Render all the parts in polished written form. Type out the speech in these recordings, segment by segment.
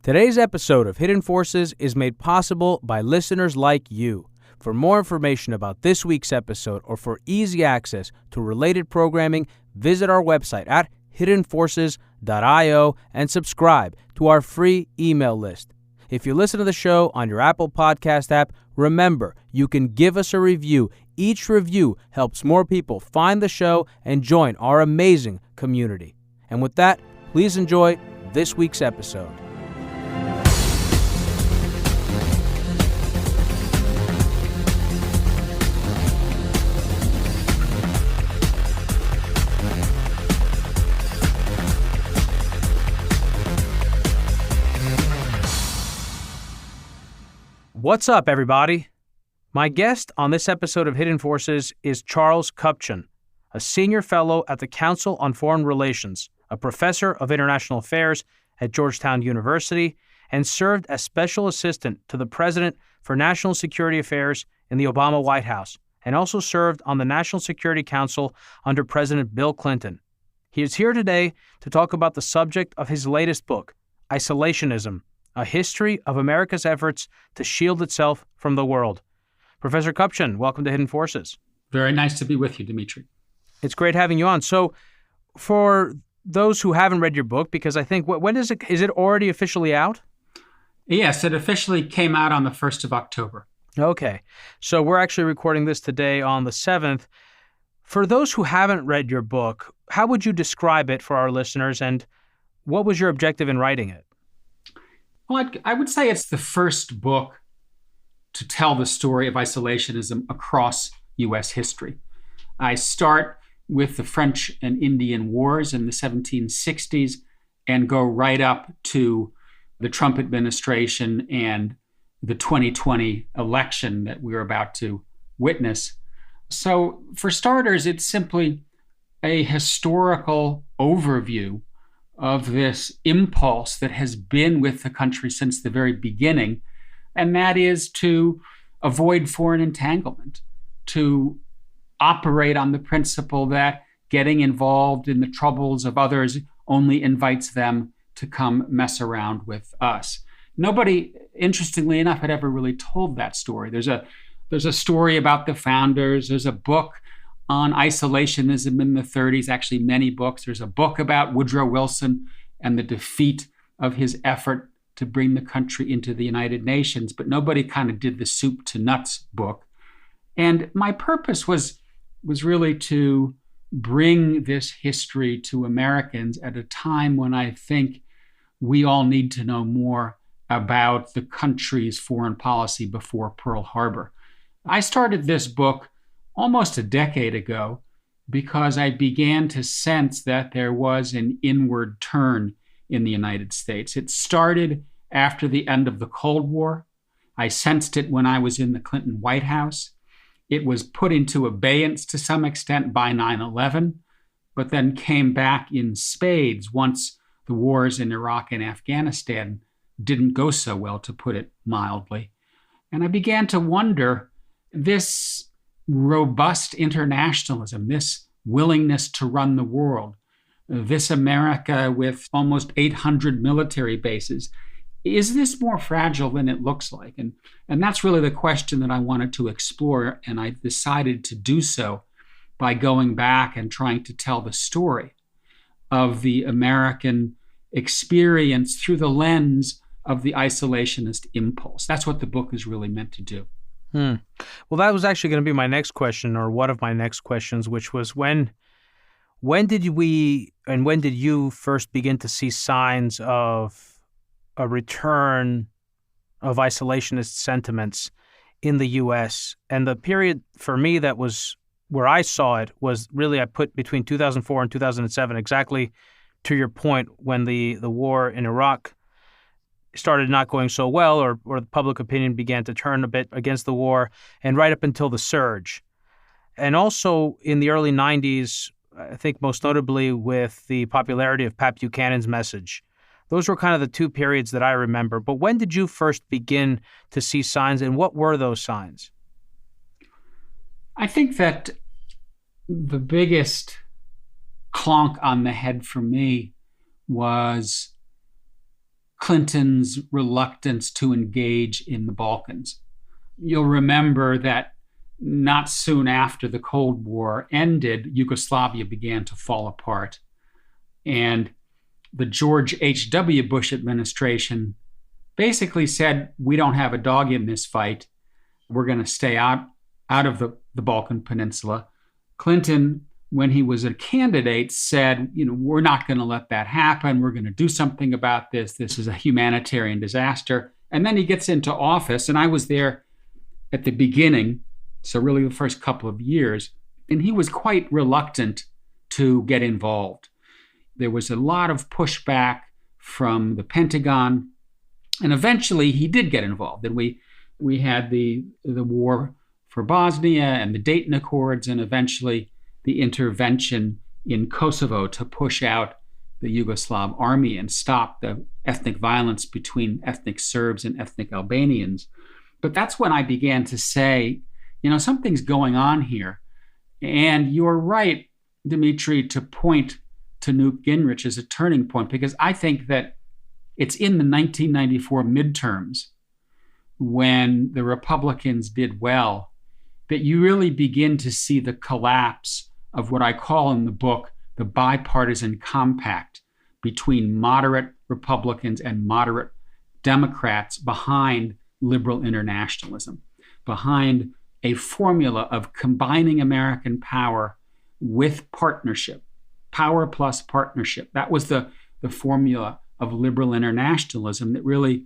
Today's episode of Hidden Forces is made possible by listeners like you. For more information about this week's episode or for easy access to related programming, visit our website at hiddenforces.io and subscribe to our free email list. If you listen to the show on your Apple Podcast app, remember, you can give us a review. Each review helps more people find the show and join our amazing community. And with that, please enjoy this week's episode. What's up, everybody? My guest on this episode of Hidden Forces is Charles Kupchan, a senior fellow at the Council on Foreign Relations, a professor of international affairs at Georgetown University, and served as special assistant to the president for national security affairs in the Obama White House, and also served on the National Security Council under President Bill Clinton. He is here today to talk about the subject of his latest book, Isolationism: A History of America's Efforts to Shield Itself from the World. Professor Kupchan, welcome to Hidden Forces. Very nice to be with you, Dimitri. It's great having you on. So for those who haven't read your book, because I think, when is it already officially out? Yes, it officially came out on the 1st of October. Okay. So we're actually recording this today on the 7th. For those who haven't read your book, how would you describe it for our listeners, and what was your objective in writing it? Well, I would say it's the first book to tell the story of isolationism across U.S. history. I start with the French and Indian Wars in the 1760s and go right up to the Trump administration and the 2020 election that we're about to witness. So, for starters, it's simply a historical overview of this impulse that has been with the country since the very beginning, and that is to avoid foreign entanglement, to operate on the principle that getting involved in the troubles of others only invites them to come mess around with us. Nobody, interestingly enough, had ever really told that story. There's a story about the founders. There's a book on isolationism in the 30s, actually many books. There's a book about Woodrow Wilson and the defeat of his effort to bring the country into the United Nations, but nobody kind of did the soup to nuts book. And my purpose was really to bring this history to Americans at a time when I think we all need to know more about the country's foreign policy before Pearl Harbor. I started this book almost a decade ago because I began to sense that there was an inward turn in the United States. It started after the end of the Cold War. I sensed it when I was in the Clinton White House. It was put into abeyance to some extent by 9/11, but then came back in spades once the wars in Iraq and Afghanistan didn't go so well, to put it mildly. And I began to wonder, this robust internationalism, this willingness to run the world, this America with almost 800 military bases, is this more fragile than it looks like? And that's really the question that I wanted to explore, and I decided to do so by going back and trying to tell the story of the American experience through the lens of the isolationist impulse. That's what the book is really meant to do. Well, that was actually going to be my next question, or one of my next questions, which was when did you first begin to see signs of a return of isolationist sentiments in the U.S.? And the period for me that was where I saw it was really, I put between 2004 and 2007, exactly to your point, when the war in Iraq started not going so well, or the public opinion began to turn a bit against the war, and right up until the surge. And also in the early 90s, I think most notably with the popularity of Pat Buchanan's message. Those were kind of the two periods that I remember. But when did you first begin to see signs, and what were those signs? I think that the biggest clonk on the head for me was Clinton's reluctance to engage in the Balkans. You'll remember that not soon after the Cold War ended, Yugoslavia began to fall apart. And the George H.W. Bush administration basically said, we don't have a dog in this fight. We're going to stay out of the Balkan Peninsula. Clinton, when he was a candidate, said, we're not going to let that happen. We're going to do something about this. This is a humanitarian disaster. And then he gets into office, and I was there at the beginning, so really the first couple of years, and he was quite reluctant to get involved. There was a lot of pushback from the Pentagon, and eventually he did get involved. And we had the war for Bosnia and the Dayton Accords, and eventually the intervention in Kosovo to push out the Yugoslav army and stop the ethnic violence between ethnic Serbs and ethnic Albanians. But that's when I began to say, something's going on here. And you're right, Dimitri, to point to Newt Gingrich as a turning point, because I think that it's in the 1994 midterms, when the Republicans did well, that you really begin to see the collapse of what I call in the book the bipartisan compact between moderate Republicans and moderate Democrats behind liberal internationalism, behind a formula of combining American power with partnership, power plus partnership. That was the formula of liberal internationalism that really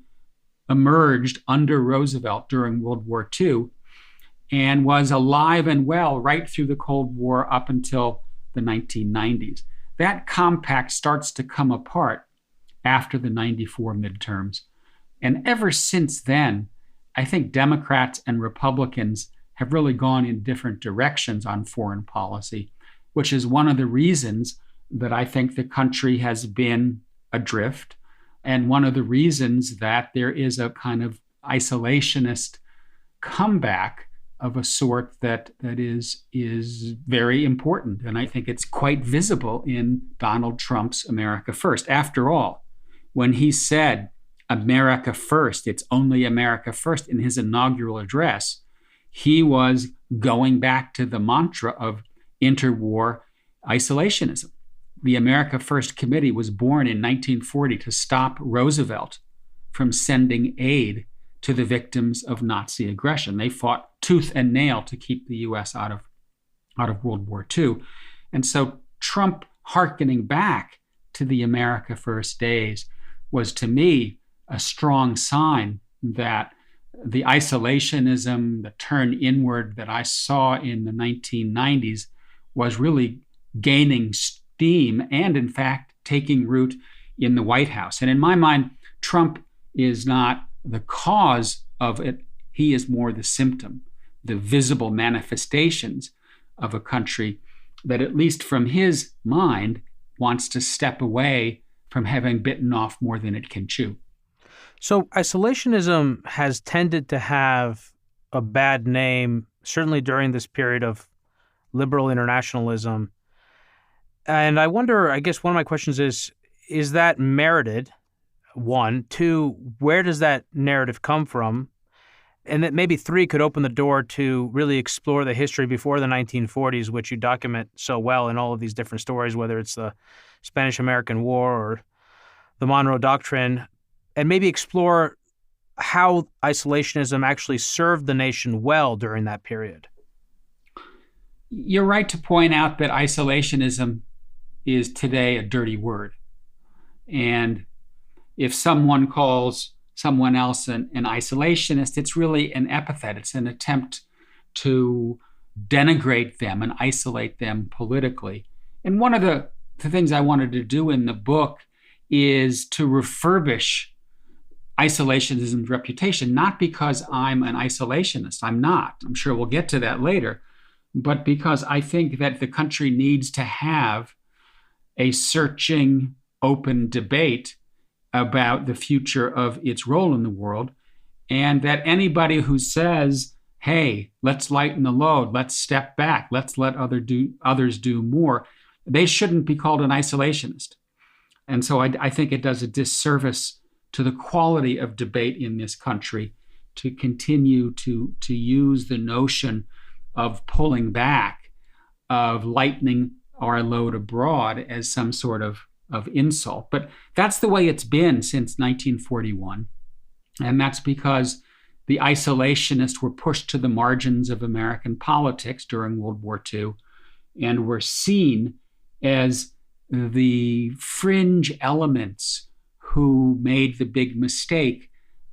emerged under Roosevelt during World War II and was alive and well right through the Cold War up until the 1990s. That compact starts to come apart after the 94 midterms. And ever since then, I think Democrats and Republicans have really gone in different directions on foreign policy, which is one of the reasons that I think the country has been adrift, and one of the reasons that there is a kind of isolationist comeback of a sort that is very important. And I think it's quite visible in Donald Trump's America First. After all, when he said America First, it's only America First in his inaugural address, he was going back to the mantra of interwar isolationism. The America First Committee was born in 1940 to stop Roosevelt from sending aid to the victims of Nazi aggression. They fought tooth and nail to keep the U.S. out of World War II. And so Trump hearkening back to the America First days was, to me, a strong sign that the isolationism, the turn inward that I saw in the 1990s was really gaining steam and, in fact, taking root in the White House. And in my mind, Trump is not the cause of it. He is more the symptom, the visible manifestations of a country that, at least from his mind, wants to step away from having bitten off more than it can chew. So isolationism has tended to have a bad name, certainly during this period of liberal internationalism. And I wonder, I guess one of my questions is that merited? One. Two, where does that narrative come from? And that maybe three could open the door to really explore the history before the 1940s, which you document so well in all of these different stories, whether it's the Spanish-American War or the Monroe Doctrine, and maybe explore how isolationism actually served the nation well during that period. You're right to point out that isolationism is today a dirty word. And if someone calls someone else an isolationist, it's really an epithet. It's an attempt to denigrate them and isolate them politically. And one of the things I wanted to do in the book is to refurbish isolationism's reputation, not because I'm an isolationist. I'm not. I'm sure we'll get to that later. But because I think that the country needs to have a searching, open debate about the future of its role in the world, and that anybody who says, hey, let's lighten the load, let's step back, let's let others do more, they shouldn't be called an isolationist. And so I think it does a disservice to the quality of debate in this country to continue to use the notion of pulling back, of lightening our load abroad as some sort of insult. But that's the way it's been since 1941. And that's because the isolationists were pushed to the margins of American politics during World War II and were seen as the fringe elements who made the big mistake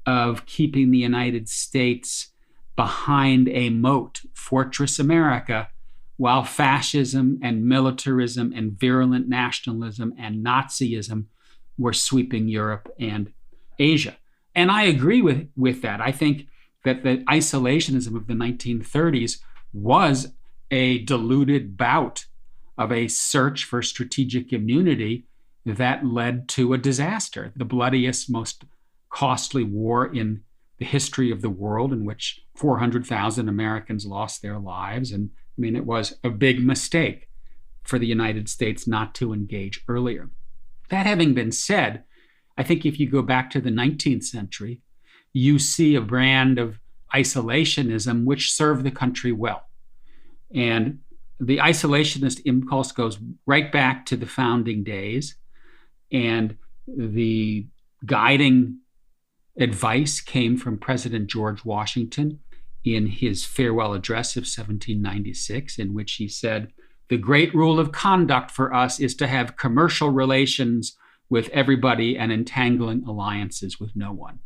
of keeping the United States behind a moat, Fortress America, while fascism and militarism and virulent nationalism and Nazism were sweeping Europe and Asia. And I agree with that. I think that the isolationism of the 1930s was a diluted bout of a search for strategic immunity that led to a disaster, the bloodiest, most costly war in the history of the world, in which 400,000 Americans lost their lives. And I mean, it was a big mistake for the United States not to engage earlier. That having been said, I think if you go back to the 19th century, you see a brand of isolationism which served the country well. And the isolationist impulse goes right back to the founding days. And the guiding advice came from President George Washington in his farewell address of 1796, in which he said, "The great rule of conduct for us is to have commercial relations with everybody and entangling alliances with no one."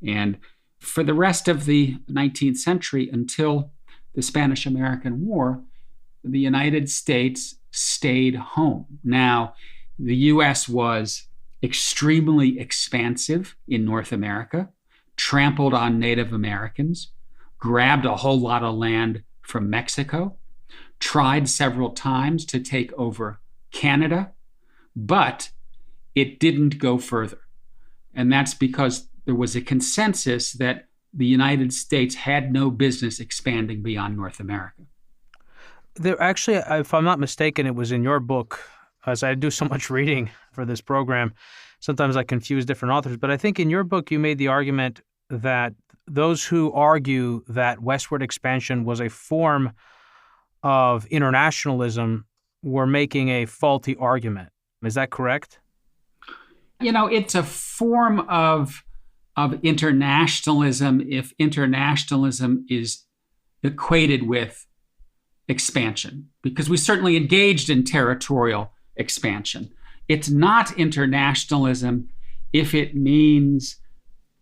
And for the rest of the 19th century, until the Spanish-American War, the United States stayed home. Now, the U.S. was extremely expansive in North America, trampled on Native Americans, grabbed a whole lot of land from Mexico, tried several times to take over Canada, but it didn't go further. And that's because there was a consensus that the United States had no business expanding beyond North America. There actually, if I'm not mistaken, it was in your book, as I do so much reading for this program, sometimes I confuse different authors, but I think in your book you made the argument that those who argue that westward expansion was a form of internationalism were making a faulty argument. Is that correct? You know, it's a form of internationalism if internationalism is equated with expansion, because we certainly engaged in territorial expansion. It's not internationalism if it means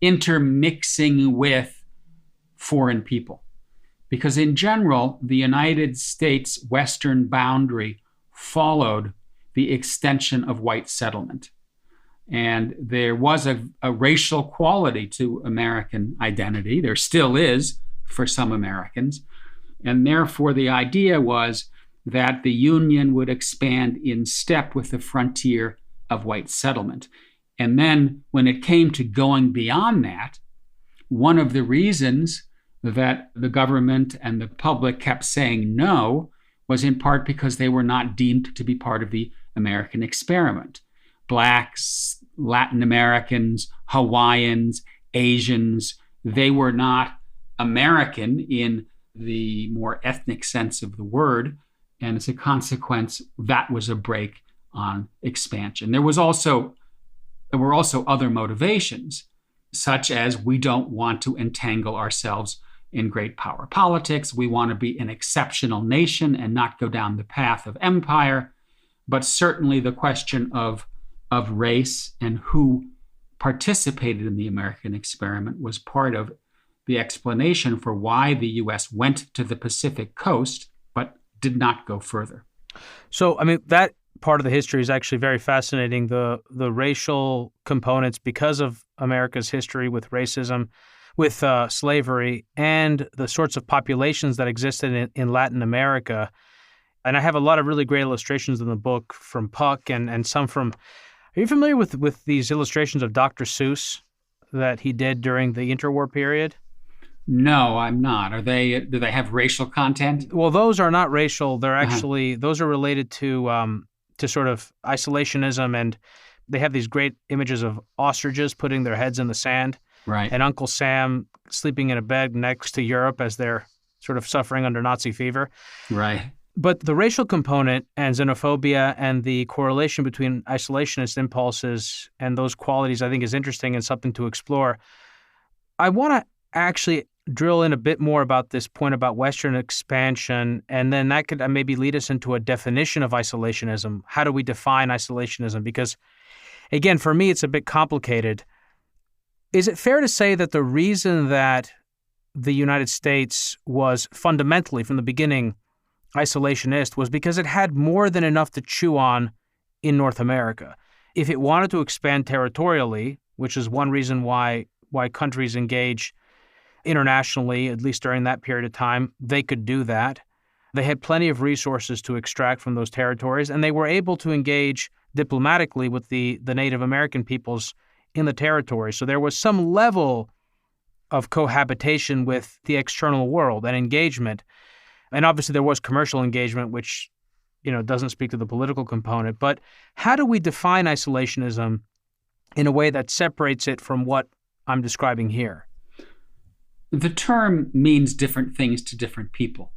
intermixing with foreign people, because in general, the United States western boundary followed the extension of white settlement. And there was a racial quality to American identity. There still is for some Americans. And therefore, the idea was that the Union would expand in step with the frontier of white settlement. And then when it came to going beyond that, one of the reasons that the government and the public kept saying no was in part because they were not deemed to be part of the American experiment. Blacks, Latin Americans, Hawaiians, Asians, they were not American in the more ethnic sense of the word. And as a consequence, that was a brake on expansion. There were also other motivations, such as we don't want to entangle ourselves in great power politics. We want to be an exceptional nation and not go down the path of empire. But certainly the question of race and who participated in the American experiment was part of the explanation for why the U.S. went to the Pacific coast, but did not go further. So, I mean, that part of the history is actually very fascinating, the racial components because of America's history with racism, with slavery, and the sorts of populations that existed in Latin America. And I have a lot of really great illustrations in the book from Puck and some from... Are you familiar with these illustrations of Dr. Seuss that he did during the interwar period? No, I'm not. Do they have racial content? Well, those are not racial. They're actually, those are related to sort of isolationism and they have these great images of ostriches putting their heads in the sand Right. and Uncle Sam sleeping in a bed next to Europe as they're sort of suffering under Nazi fever. Right. But the racial component and xenophobia and the correlation between isolationist impulses and those qualities, I think, is interesting and something to explore. I want to actually drill in a bit more about this point about Western expansion, and then that could maybe lead us into a definition of isolationism. How do we define isolationism? Because, again, for me, it's a bit complicated. Is it fair to say that the reason that the United States was fundamentally, from the beginning, isolationist was because it had more than enough to chew on in North America? If it wanted to expand territorially, which is one reason why countries engage internationally, at least during that period of time, they could do that. They had plenty of resources to extract from those territories, and they were able to engage diplomatically with the Native American peoples in the territory. So there was some level of cohabitation with the external world and engagement. And obviously there was commercial engagement, which, doesn't speak to the political component. But how do we define isolationism in a way that separates it from what I'm describing here? The term means different things to different people.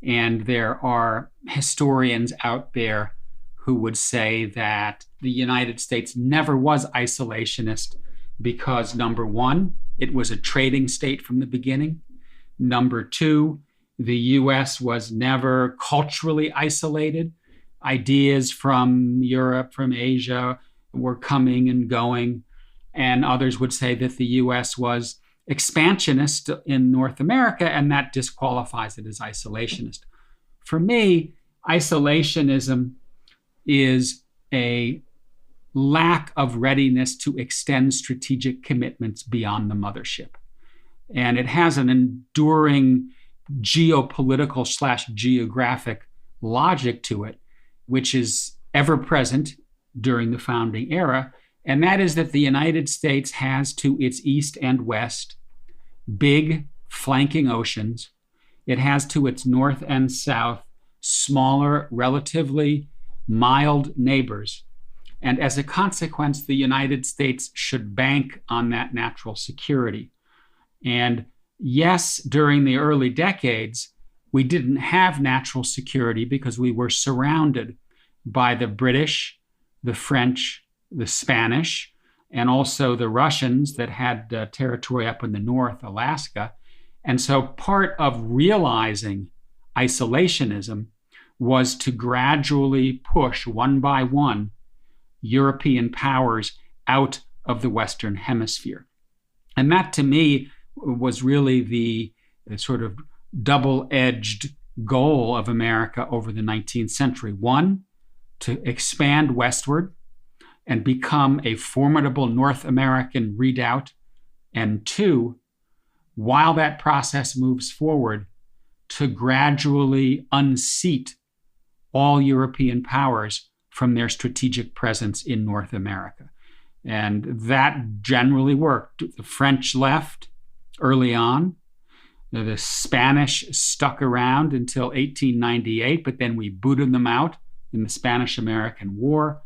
And there are historians out there who would say that the United States never was isolationist because, number one, it was a trading state from the beginning. Number two, the U.S. was never culturally isolated. Ideas from Europe, from Asia were coming and going. And others would say that the U.S. was expansionist in North America, and that disqualifies it as isolationist. For me, isolationism is a lack of readiness to extend strategic commitments beyond the mothership. And it has an enduring geopolitical/geographic logic to it, which is ever present during the founding era. And that is that the United States has to its east and west big flanking oceans. It has to its north and south smaller, relatively mild neighbors. And as a consequence, the United States should bank on that natural security. And yes, during the early decades, we didn't have natural security because we were surrounded by the British, the French, the Spanish, and also the Russians that had territory up in the north, Alaska. And so part of realizing isolationism was to gradually push, one by one, European powers out of the Western Hemisphere. And that, to me, was really the sort of double-edged goal of America over the 19th century. One, to expand westward and become a formidable North American redoubt. And two, while that process moves forward, to gradually unseat all European powers from their strategic presence in North America. And that generally worked. The French left early on. The Spanish stuck around until 1898, but then we booted them out in the Spanish-American War.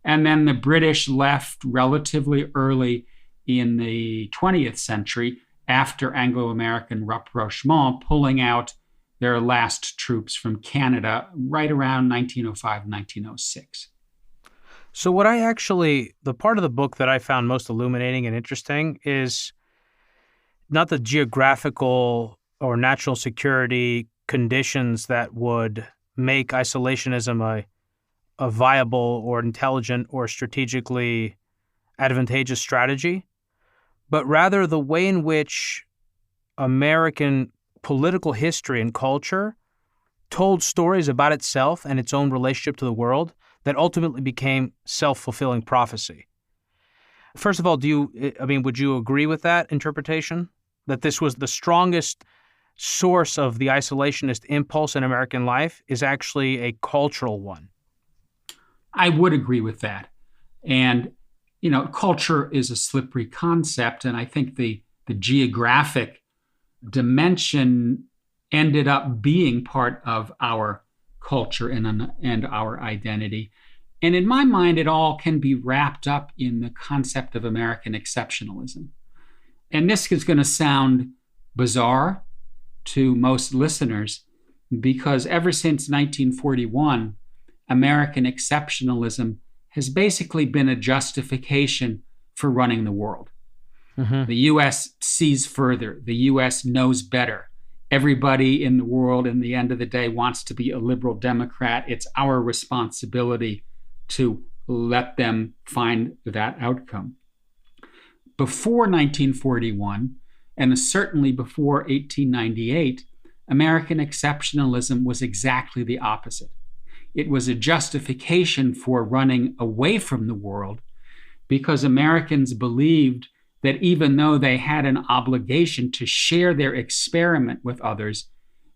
And then the British left relatively early in the 20th century after Anglo-American rapprochement, pulling out their last troops from Canada right around 1905, 1906. So the part of the book that I found most illuminating and interesting is not the geographical or national security conditions that would make isolationism a viable or intelligent or strategically advantageous strategy, but rather the way in which American political history and culture told stories about itself and its own relationship to the world that ultimately became self-fulfilling prophecy. First of all, would you agree with that interpretation? That this was the strongest source of the isolationist impulse in American life is actually a cultural one? I would agree with that. And, culture is a slippery concept. And I think the geographic dimension ended up being part of our culture and our identity. And in my mind, it all can be wrapped up in the concept of American exceptionalism. And this is going to sound bizarre to most listeners because ever since 1941, American exceptionalism has basically been a justification for running the world. Mm-hmm. The U.S. sees further. The U.S. knows better. Everybody in the world, in the end of the day, wants to be a liberal Democrat. It's our responsibility to let them find that outcome. Before 1941, and certainly before 1898, American exceptionalism was exactly the opposite. It was a justification for running away from the world because Americans believed that even though they had an obligation to share their experiment with others,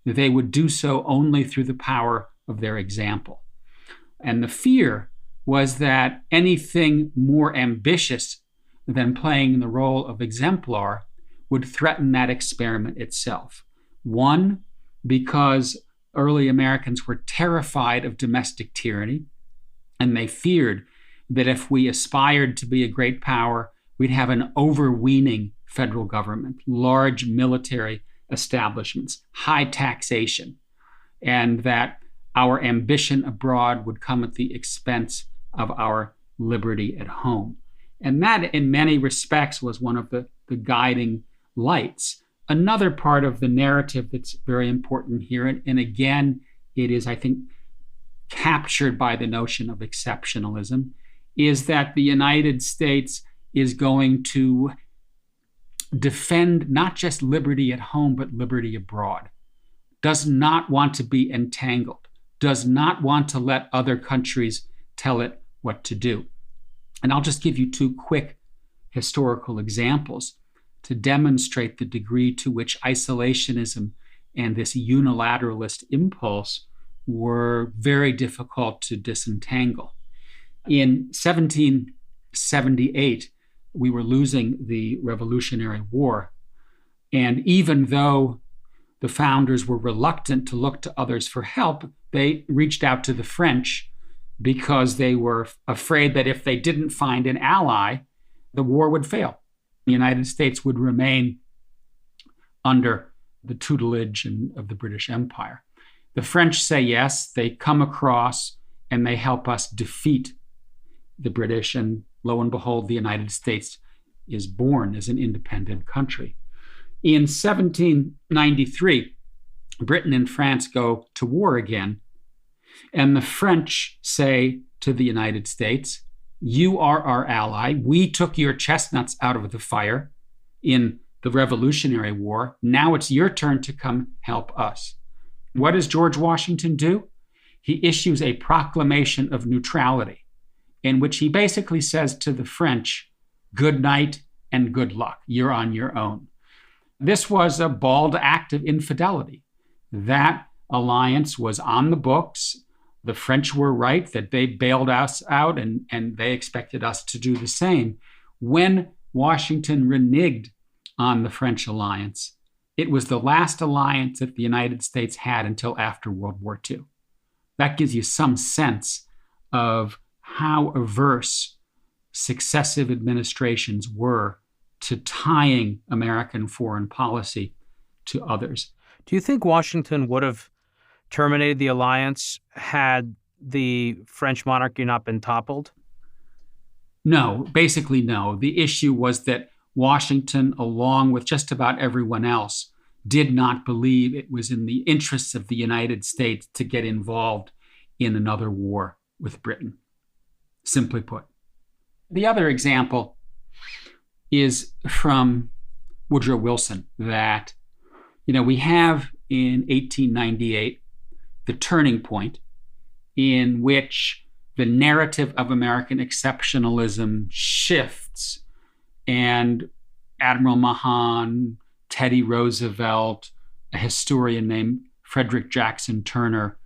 they would do so only through the power of their example. And the fear was that anything more ambitious than playing the role of exemplar would threaten that experiment itself. One, because early Americans were terrified of domestic tyranny, and they feared that if we aspired to be a great power, we'd have an overweening federal government, large military establishments, high taxation, and that our ambition abroad would come at the expense of our liberty at home. And that, in many respects, was one of the guiding lights. Another part of the narrative that's very important here, and again, it is, I think, captured by the notion of exceptionalism, is that the United States is going to defend not just liberty at home, but liberty abroad, does not want to be entangled, does not want to let other countries tell it what to do. And I'll just give you two quick historical examples to demonstrate the degree to which isolationism and this unilateralist impulse were very difficult to disentangle. In 1778, we were losing the Revolutionary War. And even though the founders were reluctant to look to others for help, they reached out to the French because they were afraid that if they didn't find an ally, the war would fail. The United States would remain under the tutelage of the British Empire. The French say yes, they come across and they help us defeat the British, and lo and behold, the United States is born as an independent country. In 1793, Britain and France go to war again, and the French say to the United States, "You are our ally. We took your chestnuts out of the fire in the Revolutionary War. Now it's your turn to come help us." What does George Washington do? He issues a proclamation of neutrality in which he basically says to the French, "Good night and good luck. You're on your own." This was a bald act of infidelity. That alliance was on the books. The French were right that they bailed us out, and they expected us to do the same. When Washington reneged on the French alliance, it was the last alliance that the United States had until after World War II. That gives you some sense of how averse successive administrations were to tying American foreign policy to others. Do you think Washington would have terminated the alliance had the French monarchy not been toppled? No, basically no. The issue was that Washington, along with just about everyone else, did not believe it was in the interests of the United States to get involved in another war with Britain, simply put. The other example is from Woodrow Wilson, that, we have in 1898 the turning point in which the narrative of American exceptionalism shifts, and Admiral Mahan, Teddy Roosevelt, a historian named Frederick Jackson Turner,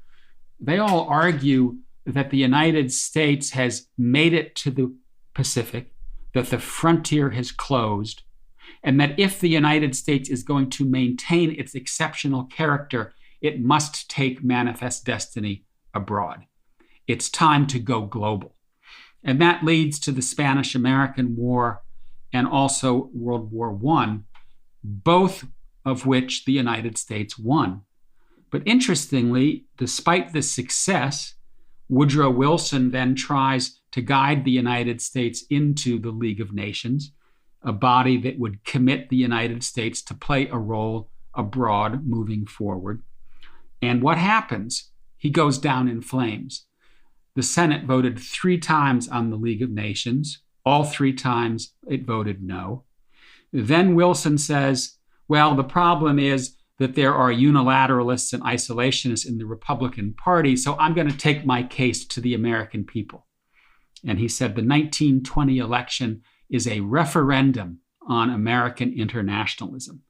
they all argue that the United States has made it to the Pacific, that the frontier has closed, and that if the United States is going to maintain its exceptional character, it must take manifest destiny abroad. it's time to go global. And that leads to the Spanish-American War and also World War I, both of which the United States won. But interestingly, despite this success, Woodrow Wilson then tries to guide the United States into the League of Nations, a body that would commit the United States to play a role abroad moving forward. And what happens? He goes down in flames. The Senate voted 3 times on the League of Nations. All 3 times it voted no. Then Wilson says, well, the problem is that there are unilateralists and isolationists in the Republican Party, so I'm going to take my case to the American people. And he said the 1920 election is a referendum on American internationalism.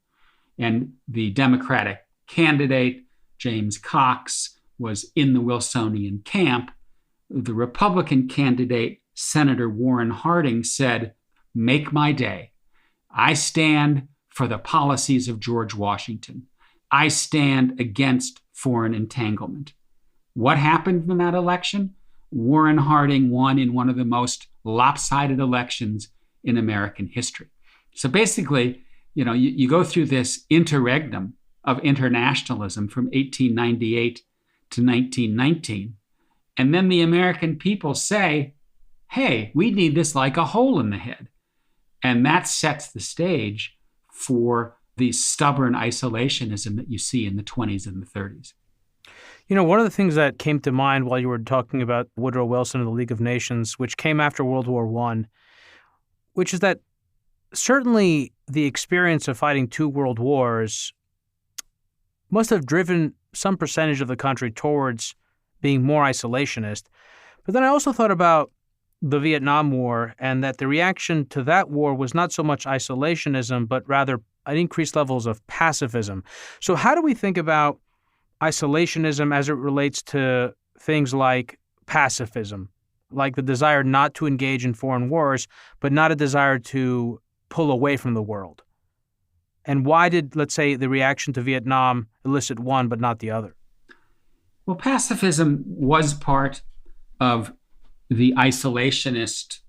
And the Democratic candidate, James Cox, was in the Wilsonian camp. The Republican candidate, Senator Warren Harding, said, "Make my day. I stand for the policies of George Washington. I stand against foreign entanglement." What happened in that election? Warren Harding won in one of the most lopsided elections in American history. So basically, you go through this interregnum of internationalism from 1898 to 1919, and then the American people say, hey, we need this like a hole in the head. And that sets the stage for the stubborn isolationism that you see in the 20s and the 30s. One of the things that came to mind while you were talking about Woodrow Wilson and the League of Nations, which came after World War I, which is that certainly the experience of fighting 2 world wars must have driven some percentage of the country towards being more isolationist. But then I also thought about the Vietnam War and that the reaction to that war was not so much isolationism, but rather an increased levels of pacifism. So how do we think about isolationism as it relates to things like pacifism, like the desire not to engage in foreign wars, but not a desire to pull away from the world? And why did, let's say, the reaction to Vietnam elicit one but not the other? Well, pacifism was part of the isolationist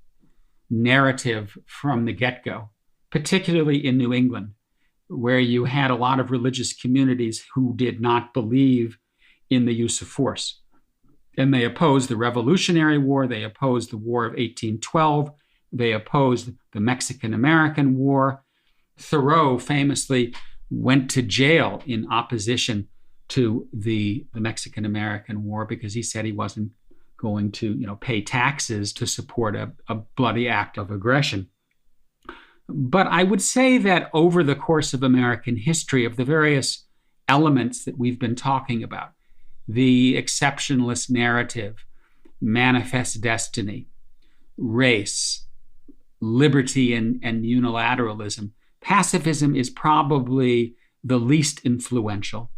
narrative from the get-go, particularly in New England, where you had a lot of religious communities who did not believe in the use of force. And they opposed the Revolutionary War, they opposed the War of 1812, they opposed the Mexican-American War. Thoreau famously went to jail in opposition to the Mexican-American War because he said he wasn't going to pay taxes to support a bloody act of aggression. But I would say that over the course of American history, of the various elements that we've been talking about, the exceptionalist narrative, manifest destiny, race, liberty, and unilateralism, pacifism is probably the least influential.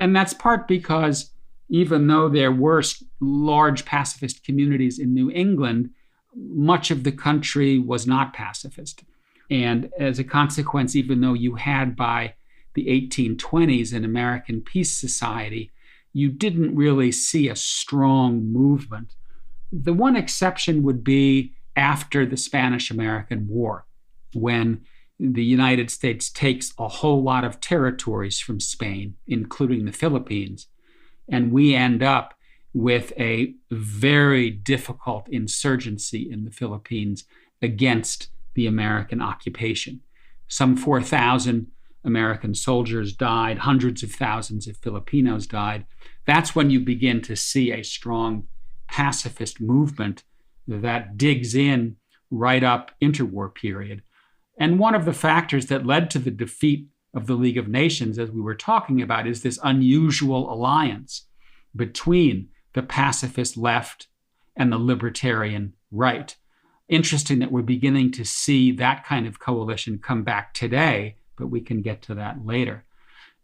And that's part because even though there were large pacifist communities in New England, much of the country was not pacifist. And as a consequence, even though you had by the 1820s an American peace society, you didn't really see a strong movement. The one exception would be after the Spanish-American War, when the United States takes a whole lot of territories from Spain, including the Philippines, and we end up with a very difficult insurgency in the Philippines against the American occupation. Some 4,000 American soldiers died, hundreds of thousands of Filipinos died. That's when you begin to see a strong pacifist movement that digs in right up interwar period. And one of the factors that led to the defeat of the League of Nations, as we were talking about, is this unusual alliance between the pacifist left and the libertarian right. Interesting that we're beginning to see that kind of coalition come back today, but we can get to that later.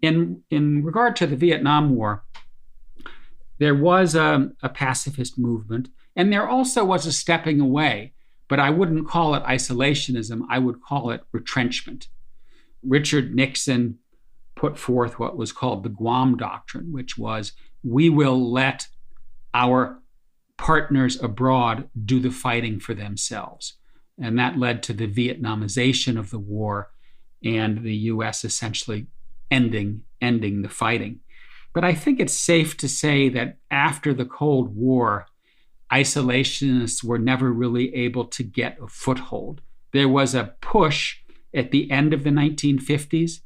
In regard to the Vietnam War, there was a pacifist movement, and there also was a stepping away, but I wouldn't call it isolationism, I would call it retrenchment. Richard Nixon put forth what was called the Guam Doctrine, which was, we will let our partners abroad do the fighting for themselves. And that led to the Vietnamization of the war and the U.S. essentially ending the fighting. But I think it's safe to say that after the Cold War, isolationists were never really able to get a foothold. There was a push at the end of the 1950s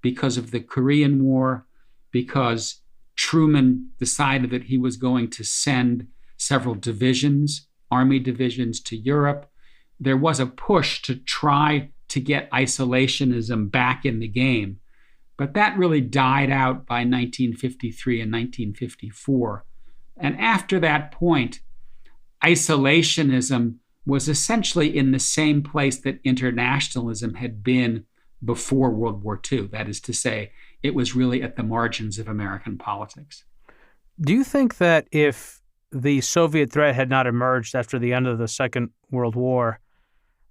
because of the Korean War, because Truman decided that he was going to send several divisions, army divisions, to Europe. There was a push to try to get isolationism back in the game. But that really died out by 1953 and 1954. And after that point, isolationism was essentially in the same place that internationalism had been before World War II. That is to say, it was really at the margins of American politics. Do you think that if the Soviet threat had not emerged after the end of the Second World War,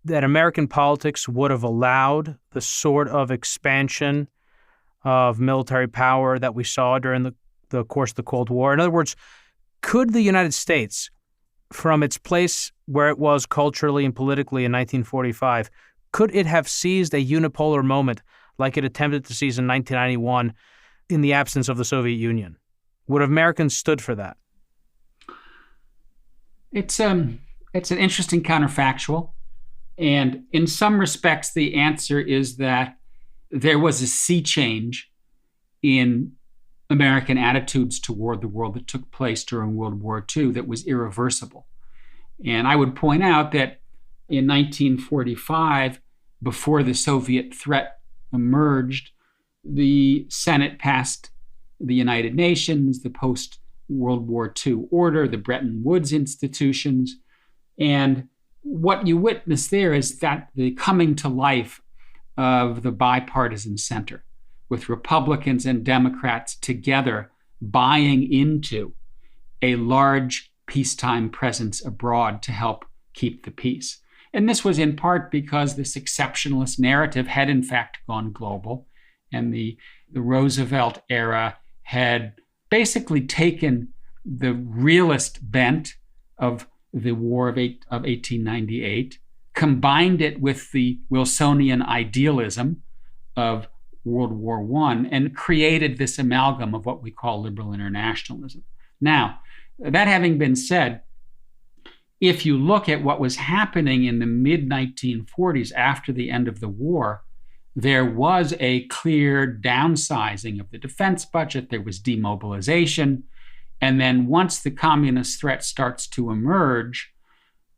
that American politics would have allowed the sort of expansion of military power that we saw during the course of the Cold War? In other words, could the United States, from its place where it was culturally and politically in 1945, could it have seized a unipolar moment like it attempted to seize in 1991 in the absence of the Soviet Union? Would Americans stood for that? It's an interesting counterfactual. And in some respects, the answer is that there was a sea change in American attitudes toward the world that took place during World War II that was irreversible. And I would point out that in 1945, before the Soviet threat emerged, the Senate passed the United Nations, the post-World War II order, the Bretton Woods institutions. And what you witness there is that the coming to life of the bipartisan center, with Republicans and Democrats together buying into a large peacetime presence abroad to help keep the peace. And this was in part because this exceptionalist narrative had in fact gone global, and the Roosevelt era had basically taken the realist bent of the War of 1898, combined it with the Wilsonian idealism of World War I, and created this amalgam of what we call liberal internationalism. Now, that having been said, if you look at what was happening in the mid-1940s after the end of the war, there was a clear downsizing of the defense budget. There was demobilization. And then once the communist threat starts to emerge,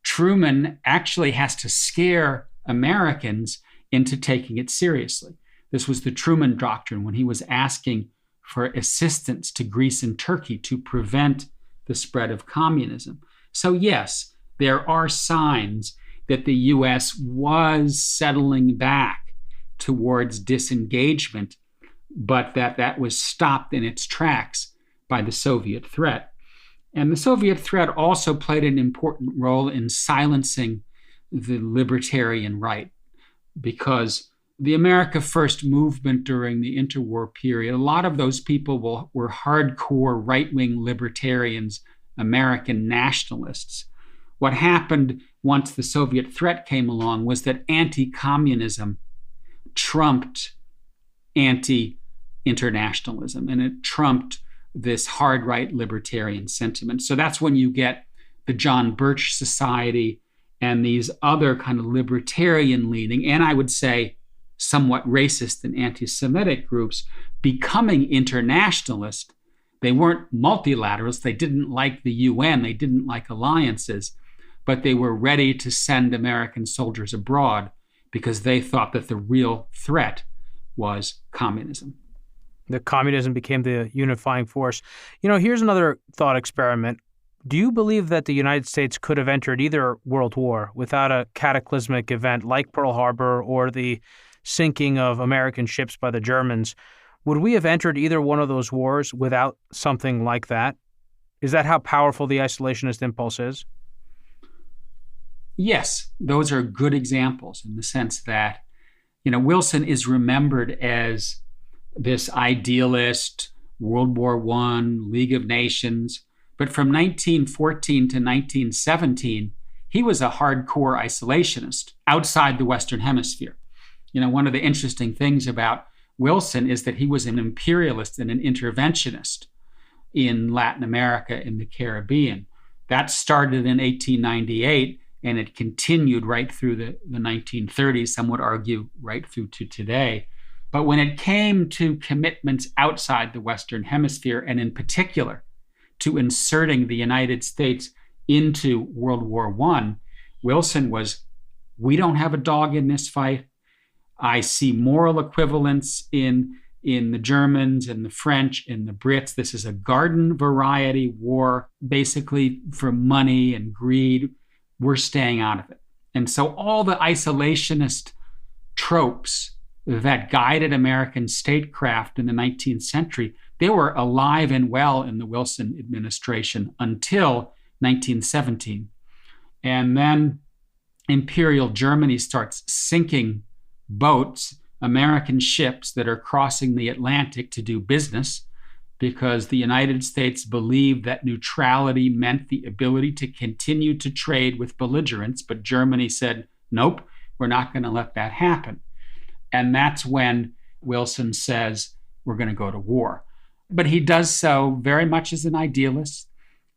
Truman actually has to scare Americans into taking it seriously. This was the Truman Doctrine when he was asking for assistance to Greece and Turkey to prevent the spread of communism. So yes, there are signs that the U.S. was settling back towards disengagement, but that was stopped in its tracks by the Soviet threat. And the Soviet threat also played an important role in silencing the libertarian right, because the America First movement during the interwar period, a lot of those people were hardcore right-wing libertarians, American nationalists. What happened once the Soviet threat came along was that anti-communism trumped anti-internationalism, and it trumped this hard right libertarian sentiment. So that's when you get the John Birch Society and these other kind of libertarian leaning, and I would say somewhat racist and anti-Semitic groups becoming internationalist. They weren't multilateralists. They didn't like the UN. They didn't like alliances, but they were ready to send American soldiers abroad because they thought that the real threat was communism. The communism became the unifying force. Here's another thought experiment. Do you believe that the United States could have entered either world war without a cataclysmic event like Pearl Harbor or the sinking of American ships by the Germans? Would we have entered either one of those wars without something like that? Is that how powerful the isolationist impulse is? Yes, those are good examples in the sense that, Wilson is remembered as this idealist, World War I, League of Nations, But from 1914 to 1917, he was a hardcore isolationist outside the Western Hemisphere. One of the interesting things about Wilson is that he was an imperialist and an interventionist in Latin America and the Caribbean. That started in 1898, and it continued right through the 1930s, some would argue right through to today. But when it came to commitments outside the Western Hemisphere, and in particular to inserting the United States into World War I, Wilson was, we don't have a dog in this fight. I see moral equivalence in the Germans and the French and the Brits. This is a garden variety war, basically for money and greed. We're staying out of it. And so all the isolationist tropes that guided American statecraft in the 19th century, they were alive and well in the Wilson administration until 1917. And then Imperial Germany starts sinking boats, American ships that are crossing the Atlantic to do business, because the United States believed that neutrality meant the ability to continue to trade with belligerents. But Germany said, nope, we're not going to let that happen. And that's when Wilson says, we're going to go to war. But he does so very much as an idealist.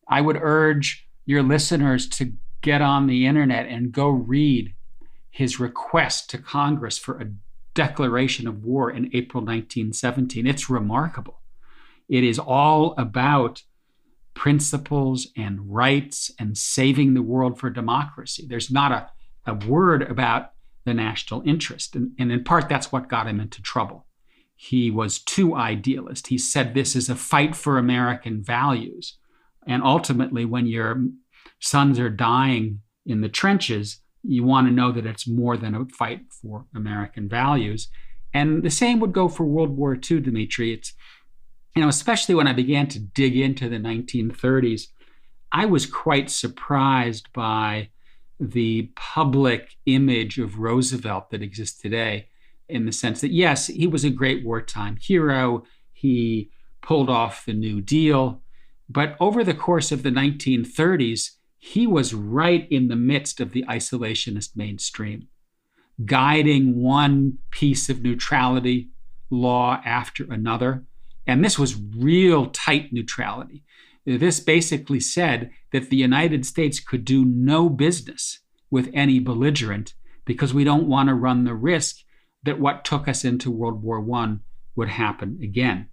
I would urge your listeners to get on the internet and go read his request to Congress for a declaration of war in April 1917. It's remarkable. It is all about principles and rights and saving the world for democracy. There's not a word about the national interest. And in part, that's what got him into trouble. He was too idealist. He said this is a fight for American values. And ultimately, when your sons are dying in the trenches, you want to know that it's more than a fight for American values. And the same would go for World War II, Dimitri. It's, especially when I began to dig into the 1930s, I was quite surprised by the public image of Roosevelt that exists today, in the sense that, yes, he was a great wartime hero. He pulled off the New Deal. But over the course of the 1930s, he was right in the midst of the isolationist mainstream, guiding one piece of neutrality law after another. And this was real tight neutrality. This basically said that the United States could do no business with any belligerent because we don't want to run the risk that what took us into World War I would happen again.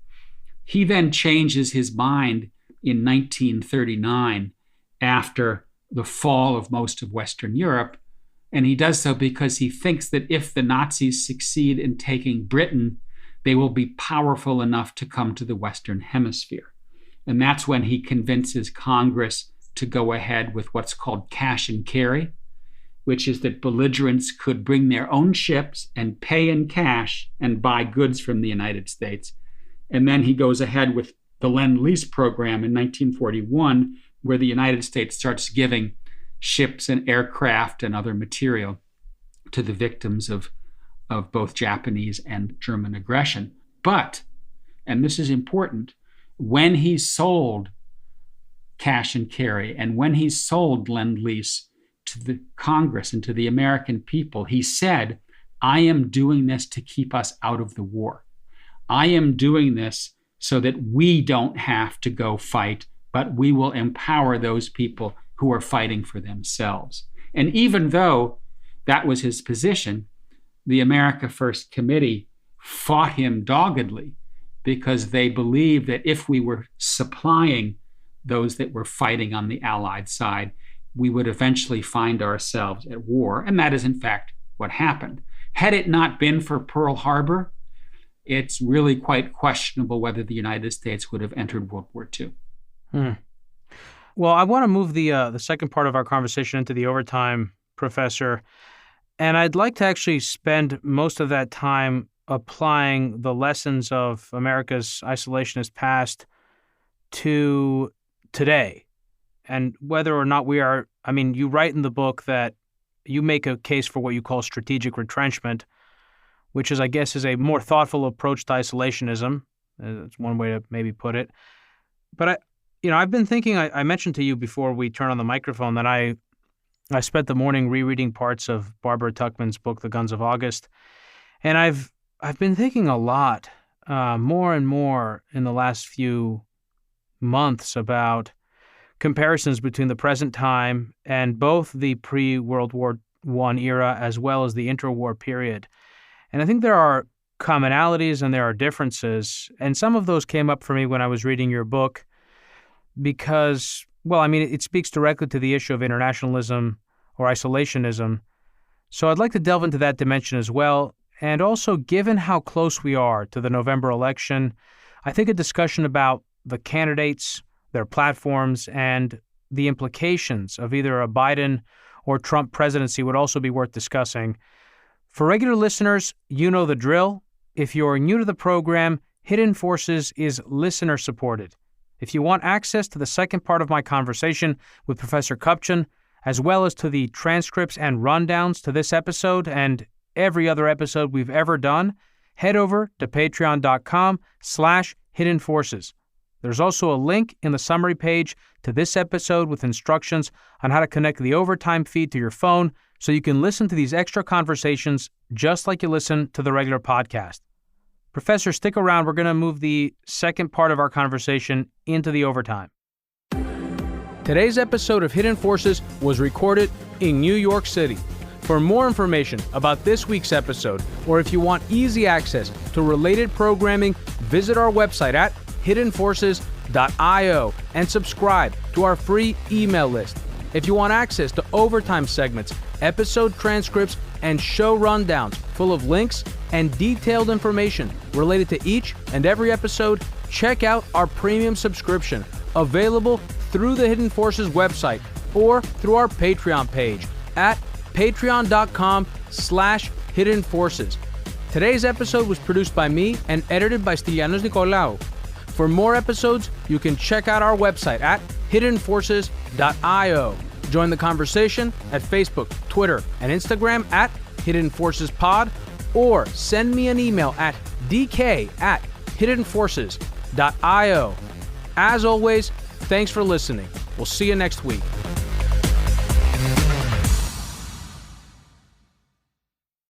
He then changes his mind in 1939 after the fall of most of Western Europe. And he does so because he thinks that if the Nazis succeed in taking Britain, they will be powerful enough to come to the Western Hemisphere. And that's when he convinces Congress to go ahead with what's called cash and carry, which is that belligerents could bring their own ships and pay in cash and buy goods from the United States. And then he goes ahead with the Lend-Lease program in 1941, where the United States starts giving ships and aircraft and other material to the victims of both Japanese and German aggression. But, and this is important, when he sold cash and carry and when he sold Lend-Lease to the Congress and to the American people, he said, I am doing this to keep us out of the war. I am doing this so that we don't have to go fight, but we will empower those people who are fighting for themselves. And even though that was his position, the America First Committee fought him doggedly because they believed that if we were supplying those that were fighting on the Allied side, we would eventually find ourselves at war. And that is, in fact, what happened. Had it not been for Pearl Harbor, it's really quite questionable whether the United States would have entered World War II. Well, I want to move the second part of our conversation into the overtime, Professor. And I'd like to actually spend most of that time applying the lessons of America's isolationist past to today. And whether or not we are, you write in the book that you make a case for what you call strategic retrenchment, which is, I guess, is a more thoughtful approach to isolationism. That's one way to maybe put it. But I've been thinking, I mentioned to you before we turn on the microphone that I spent the morning rereading parts of Barbara Tuchman's book, The Guns of August. And I've been thinking a lot, more and more in the last few months about comparisons between the present time and both the pre-World War I era as well as the interwar period. And I think there are commonalities and there are differences. And some of those came up for me when I was reading your book because, well, I mean, it speaks directly to the issue of internationalism or isolationism. So I'd like to delve into that dimension as well. And also, given how close we are to the November election, I think a discussion about the candidates, their platforms, and the implications of either a Biden or Trump presidency would also be worth discussing. For regular listeners, you know the drill. If you're new to the program, Hidden Forces is listener-supported. If you want access to the second part of my conversation with Professor Kupchan, as well as to the transcripts and rundowns to this episode and every other episode we've ever done, head over to patreon.com/Hidden Forces. There's also a link in the summary page to this episode with instructions on how to connect the Overtime feed to your phone so you can listen to these extra conversations just like you listen to the regular podcast. Professor, stick around. We're going to move the second part of our conversation into the Overtime. Today's episode of Hidden Forces was recorded in New York City. For more information about this week's episode, or if you want easy access to related programming, visit our website at hiddenforces.io and subscribe to our free email list. If you want access to Overtime segments, episode transcripts, and show rundowns full of links and detailed information related to each and every episode, check out our premium subscription, available through the Hidden Forces website or through our Patreon page at patreon.com/Hidden Forces. Today's episode was produced by me and edited by Stylianos Nicolaou. For more episodes, you can check out our website at hiddenforces.io. Join the conversation at Facebook, Twitter, and Instagram at Hidden Forces Pod, or send me an email at dk@hiddenforces.io. As always, thanks for listening. We'll see you next week.